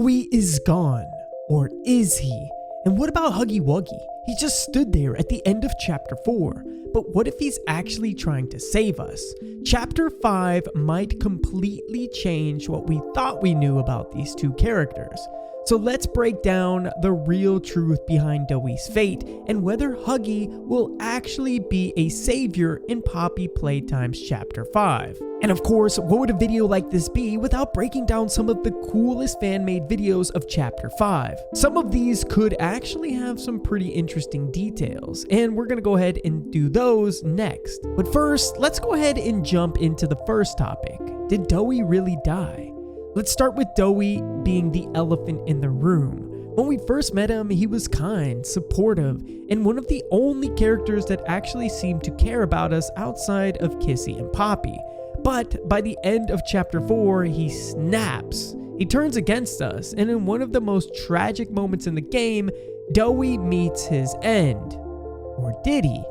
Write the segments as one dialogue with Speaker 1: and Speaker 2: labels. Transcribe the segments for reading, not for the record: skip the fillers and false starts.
Speaker 1: Doey is gone. Or is he? And what about Huggy Wuggy? He just stood there at the end of Chapter 4. But what if he's actually trying to save us? Chapter 5 might completely change what we thought we knew about these two characters. So let's break down the real truth behind Doey's fate and whether Huggy will actually be a savior in Poppy Playtime's Chapter 5. And of course, what would a video like this be without breaking down some of the coolest fan-made videos of Chapter 5? Some of these could actually have some pretty interesting details, and we're gonna go ahead and do those next. But first, let's go ahead and jump into the first topic. Did Doey really die? Let's start with Doey being the elephant in the room. When we first met him, he was kind, supportive, and one of the only characters that actually seemed to care about us outside of Kissy and Poppy. But by the end of Chapter 4, he snaps. He turns against us, and in one of the most tragic moments in the game, Doey meets his end. Or did he?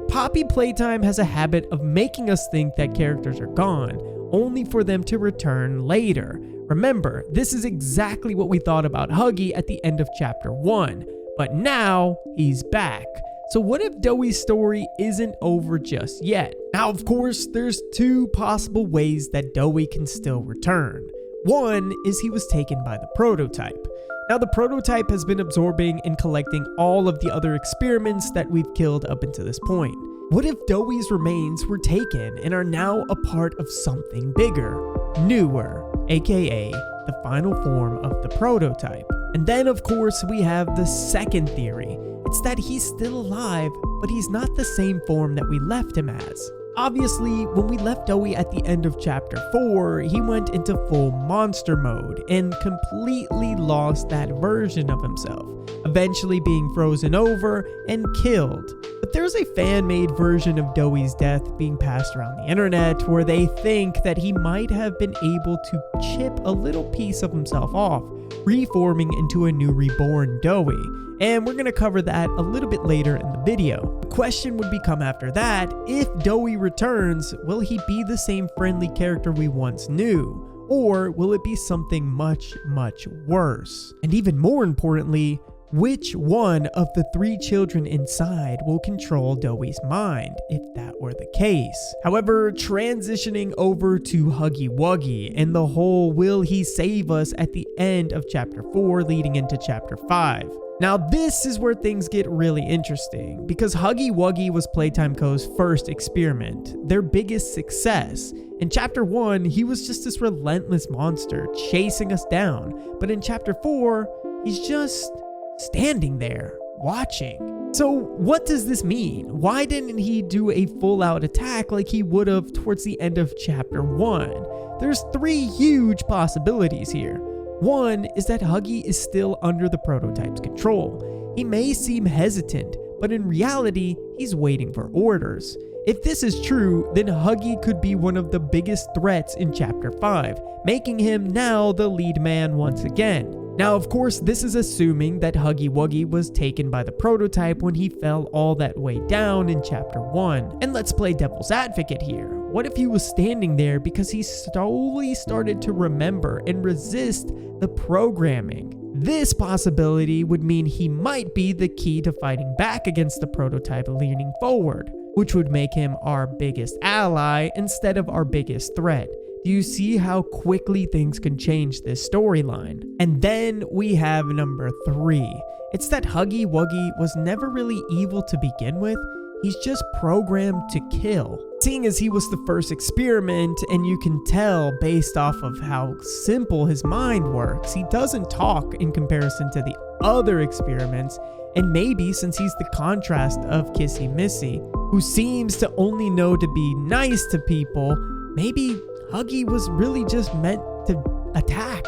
Speaker 1: Poppy Playtime has a habit of making us think that characters are gone, only for them to return later. Remember, this is exactly what we thought about Huggy at the end of Chapter 1, but now he's back. So what if Doey's story isn't over just yet? Now, of course, there's two possible ways that Doey can still return. One is he was taken by the prototype. Now, the prototype has been absorbing and collecting all of the other experiments that we've killed up until this point. What if Doey's remains were taken and are now a part of something bigger, newer, aka the final form of the prototype? And then, of course, we have the second theory. It's that he's still alive, but he's not the same form that we left him as. Obviously, when we left Doey at the end of Chapter 4, he went into full monster mode and completely lost that version of himself, eventually being frozen over and killed. But there's a fan-made version of Doey's death being passed around the internet where they think that he might have been able to chip a little piece of himself off, reforming into a new reborn Doey. And we're going to cover that a little bit later in the video. The question would become after that, if Doey returns, will he be the same friendly character we once knew? Or will it be something much, much worse? And even more importantly, which one of the three children inside will control Doey's mind, if that were the case? However, transitioning over to Huggy Wuggy and the whole will he save us at the end of Chapter 4 leading into Chapter 5. Now this is where things get really interesting, because Huggy Wuggy was Playtime Co's first experiment, their biggest success. In Chapter 1, he was just this relentless monster chasing us down, but in Chapter 4, he's just standing there, watching. So what does this mean? Why didn't he do a full-out attack like he would have towards the end of Chapter 1? There's three huge possibilities here. One is that Huggy is still under the prototype's control. He may seem hesitant, but in reality, he's waiting for orders. If this is true, then Huggy could be one of the biggest threats in Chapter 5, making him now the lead man once again. Now, of course, this is assuming that Huggy Wuggy was taken by the prototype when he fell all that way down in Chapter 1. And let's play devil's advocate here. What if he was standing there because he slowly started to remember and resist the programming? This possibility would mean he might be the key to fighting back against the prototype leaning forward, which would make him our biggest ally instead of our biggest threat. Do you see how quickly things can change this storyline? And then we have number 3. It's that Huggy Wuggy was never really evil to begin with. He's just programmed to kill. Seeing as he was the first experiment, and you can tell based off of how simple his mind works, he doesn't talk in comparison to the other experiments. And maybe since he's the contrast of Kissy Missy, who seems to only know to be nice to people, maybe Huggy was really just meant to attack.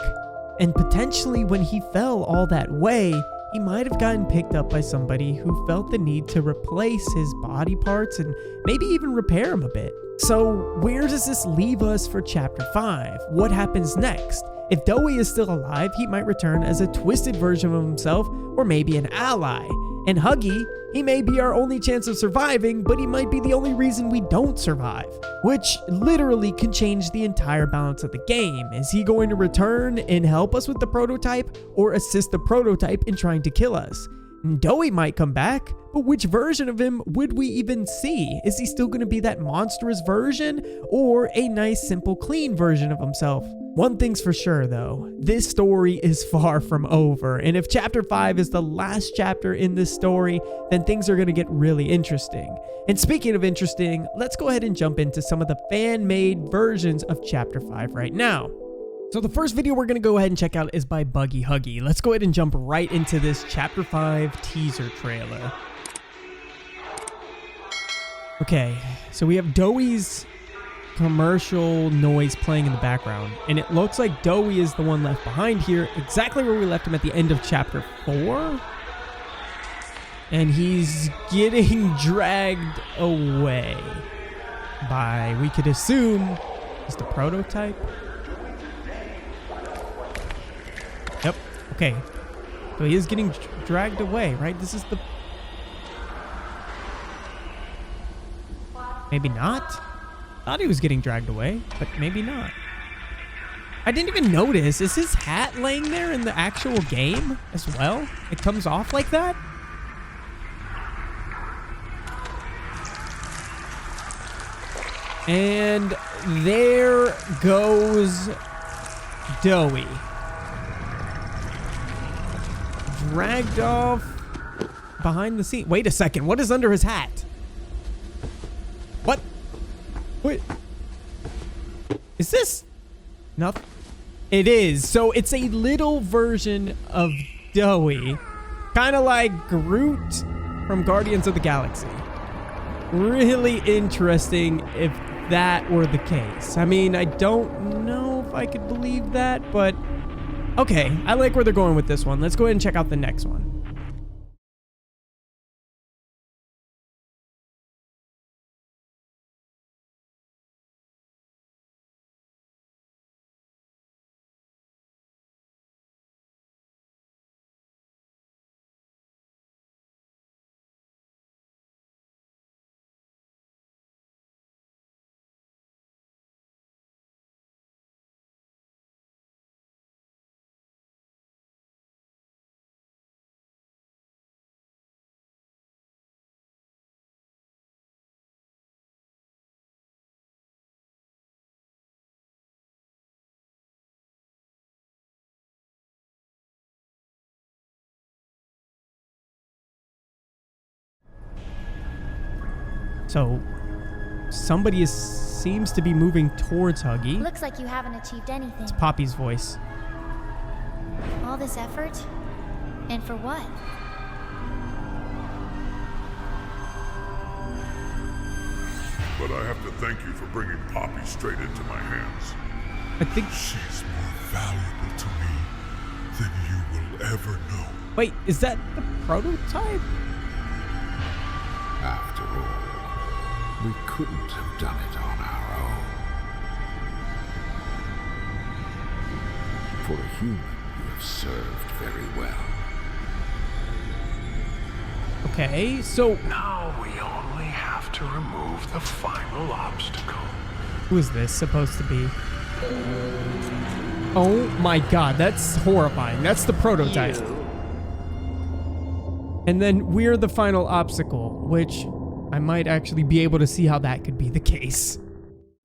Speaker 1: And potentially when he fell all that way, he might have gotten picked up by somebody who felt the need to replace his body parts and maybe even repair him a bit. So where does this leave us for Chapter 5? What happens next? If Doey is still alive, he might return as a twisted version of himself or maybe an ally. And Huggy, he may be our only chance of surviving, but he might be the only reason we don't survive, which literally can change the entire balance of the game. Is he going to return and help us with the prototype, or assist the prototype in trying to kill us? And Doey might come back, but which version of him would we even see? Is he still going to be that monstrous version, or a nice, simple, clean version of himself? One thing's for sure though, this story is far from over, and if chapter 5 is the last chapter in this story, then things are going to get really interesting. And speaking of interesting, let's go ahead and jump into some of the fan-made versions of chapter 5 right now. So the first video we're going to go ahead and check out is by Buggy Huggy. Let's go ahead and jump right into this chapter 5 teaser trailer. Okay, so we have Doey's commercial noise playing in the background, and it looks like Doey is the one left behind here, exactly where we left him at the end of chapter 4, and he's getting dragged away by, we could assume, is the prototype. Yep, okay, so he is getting dragged away, right? This is the, maybe not. Thought he was getting dragged away, but maybe not. I didn't even notice. Is his hat laying there in the actual game as well? It comes off like that? And there goes Doey. Dragged off behind the scene. Wait a second. What is under his hat? What? Wait, is this nothing? It is. So it's a little version of Doey, kind of like Groot from Guardians of the Galaxy. Really interesting if that were the case. I mean, I don't know if I could believe that, but okay, I like where they're going with this one. Let's go ahead and check out the next one. So, somebody seems to be moving towards Huggy.
Speaker 2: Looks like you haven't achieved anything.
Speaker 1: It's Poppy's voice.
Speaker 2: All this effort? And for what?
Speaker 3: But I have to thank you for bringing Poppy straight into my hands.
Speaker 1: I think
Speaker 3: She's more valuable to me than you will ever know.
Speaker 1: Wait, is that the prototype?
Speaker 4: After all, we couldn't have done it on our own. For a human, you have served very well.
Speaker 1: Okay, so
Speaker 5: Now we only have to remove the final obstacle.
Speaker 1: who is this supposed to be? Oh my god, that's horrifying. That's the prototype. And then we're the final obstacle, which I might actually be able to see how that could be the case.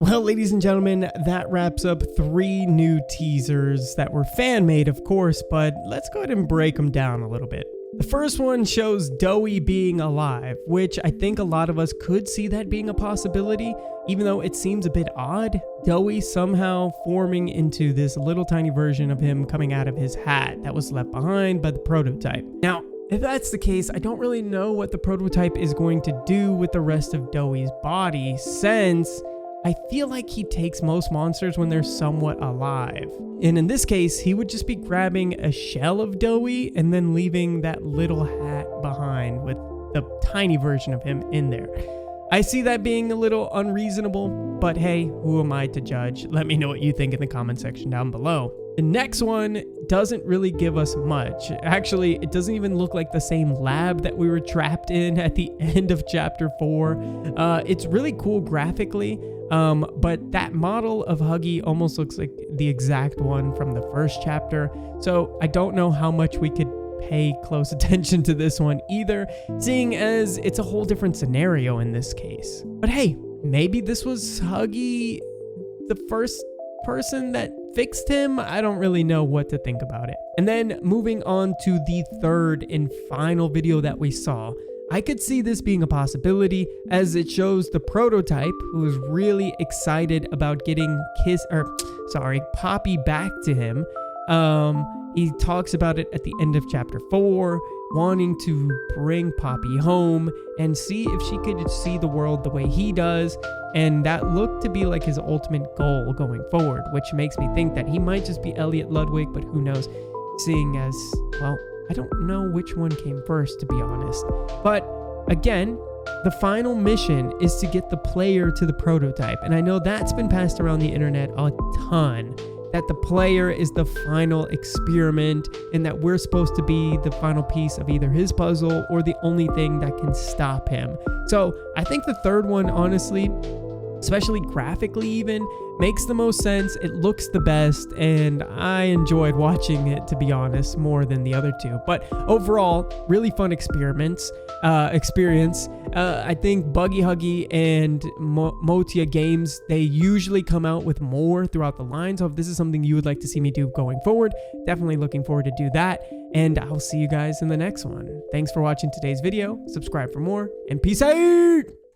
Speaker 1: Well, ladies and gentlemen, that wraps up 3 new teasers that were fan-made, of course, but let's go ahead and break them down a little bit. The first one shows Doey being alive, which I think a lot of us could see that being a possibility, even though it seems a bit odd. Doey somehow forming into this little tiny version of him coming out of his hat that was left behind by the prototype. Now, if that's the case, I don't really know what the prototype is going to do with the rest of Doey's body, since I feel like he takes most monsters when they're somewhat alive. And in this case, he would just be grabbing a shell of Doey and then leaving that little hat behind with the tiny version of him in there. I see that being a little unreasonable, but hey, who am I to judge? Let me know what you think in the comment section down below. The next one doesn't really give us much. Actually, it doesn't even look like the same lab that we were trapped in at the end of chapter 4. It's really cool graphically, but that model of Huggy almost looks like the exact one from the first chapter. So I don't know how much we could pay close attention to this one either, seeing as it's a whole different scenario in this case. But hey, maybe this was Huggy, the first person that fixed him. I don't really know what to think about it. And then moving on to the third and final video that we saw, I could see this being a possibility as it shows the prototype who is really excited about getting Poppy back to him. He talks about it at the end of chapter 4, wanting to bring Poppy home and see if she could see the world the way he does. And that looked to be like his ultimate goal going forward, which makes me think that he might just be Elliot Ludwig, but who knows, seeing as, well, I don't know which one came first, to be honest. But again, the final mission is to get the player to the prototype. And I know that's been passed around the internet a ton, that the player is the final experiment and that we're supposed to be the final piece of either his puzzle or the only thing that can stop him. So I think the third one, honestly, especially graphically even, makes the most sense. It looks the best, and I enjoyed watching it, to be honest, more than the other two. But overall, really fun experience. I think Buggy Huggy and Motia games, they usually come out with more throughout the line. So if this is something you would like to see me do going forward, definitely looking forward to do that. And I'll see you guys in the next one. Thanks for watching today's video. Subscribe for more, and peace out!